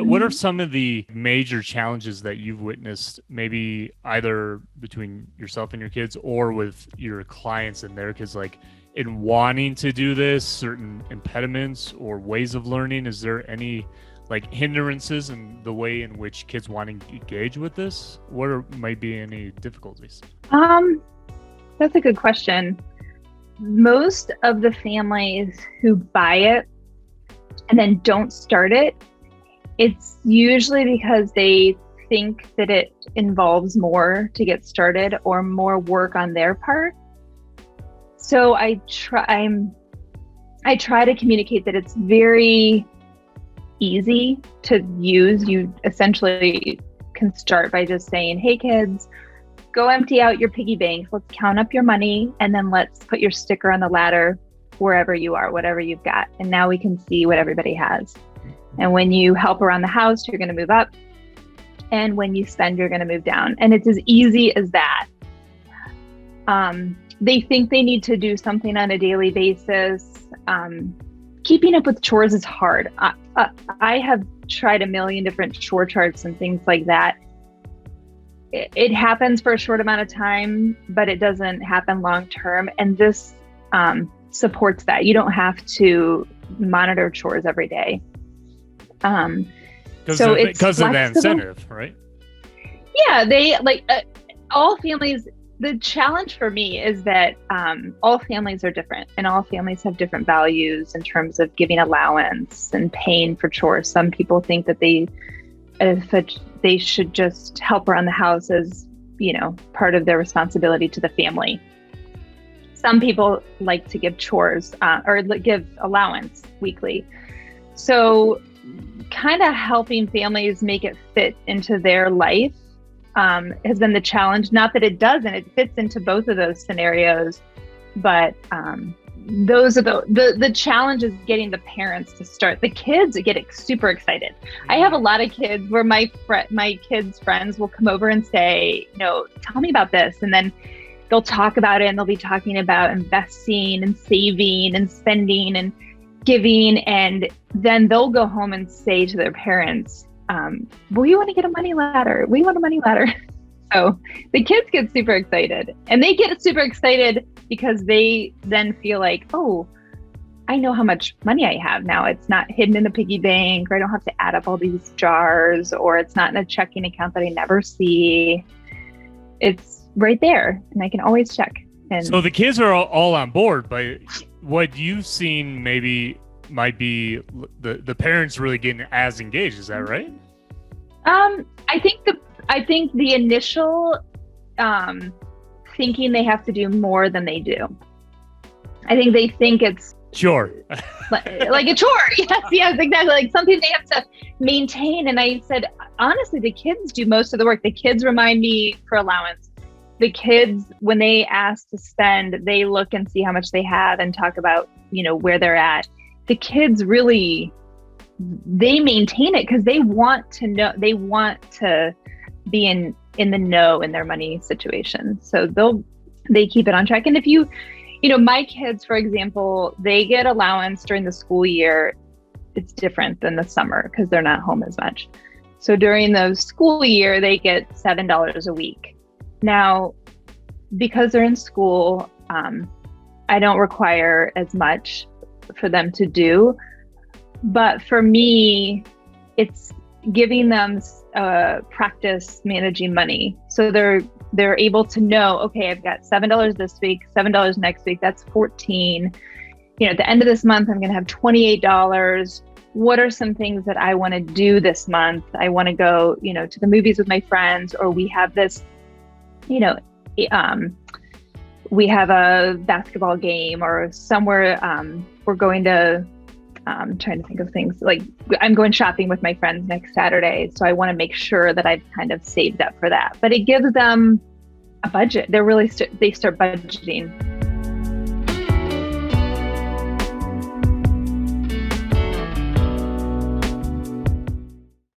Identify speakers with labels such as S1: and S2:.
S1: what are some of the major challenges that you've witnessed, maybe either between yourself and your kids or with your clients and their kids, like in wanting to do this, certain impediments or ways of learning? Is there any like hindrances in the way in which kids want to engage with this? Might be any difficulties?
S2: That's a good question. Most of the families who buy it and then don't start it, it's usually because they think that it involves more to get started or more work on their part. So I try to communicate that it's very easy to use. You essentially can start by just saying, hey kids, go empty out your piggy bank. Let's count up your money and then let's put your sticker on the ladder wherever you are, whatever you've got. And now we can see what everybody has. And when you help around the house, you're going to move up. And when you spend, you're going to move down. And it's as easy as that. They think they need to do something on a daily basis. Keeping up with chores is hard. I have tried a million different chore charts and things like that. It happens for a short amount of time, but it doesn't happen long term. And this supports that. You don't have to monitor chores every day.
S1: Because of the incentive, right?
S2: Yeah, they all families. The challenge for me is that all families are different and all families have different values in terms of giving allowance and paying for chores. Some people think that they should just help around the house as, part of their responsibility to the family. Some people like to give chores or give allowance weekly. So kind of helping families make it fit into their life has been the challenge. Not that it doesn't, it fits into both of those scenarios, but those are the challenge is getting the parents to start. The kids get super excited. I have a lot of kids where my kids' friends will come over and say, tell me about this. And then they'll talk about it and they'll be talking about investing and saving and spending and giving. And then they'll go home and say to their parents, we want to get a money ladder. We want a money ladder. So the kids get super excited, and they get super excited because they then feel like, oh, I know how much money I have now. It's not hidden in a piggy bank, or I don't have to add up all these jars, or it's not in a checking account that I never see. It's right there and I can always check. And
S1: so the kids are all on board, but what you've seen maybe might be the parents really getting as engaged. Is that right? I think the initial thinking they have to do more than they do. I think they think it's sure
S2: like a chore. Yes, exactly. Like something they have to maintain. And I said, honestly, the kids do most of the work. The kids remind me for allowance. The kids, when they ask to spend, they look and see how much they have and talk about, where they're at. The kids really, they maintain it because they want to know, they want to be in the know in their money situation. So they keep it on track. And if my kids, for example, they get allowance during the school year. It's different than the summer because they're not home as much. So during the school year, they get $7 a week. Now, because they're in school, I don't require as much for them to do. But for me, it's giving them practice managing money. So they're able to know, okay, I've got $7 this week, $7 next week, that's 14. At the end of this month, I'm going to have $28. What are some things that I want to do this month? I want to go, to the movies with my friends, or we have this, we have a basketball game or somewhere we're going to, I'm trying to think of things like I'm going shopping with my friends next Saturday. So I want to make sure that I've kind of saved up for that. But it gives them a budget. They're really, they start budgeting.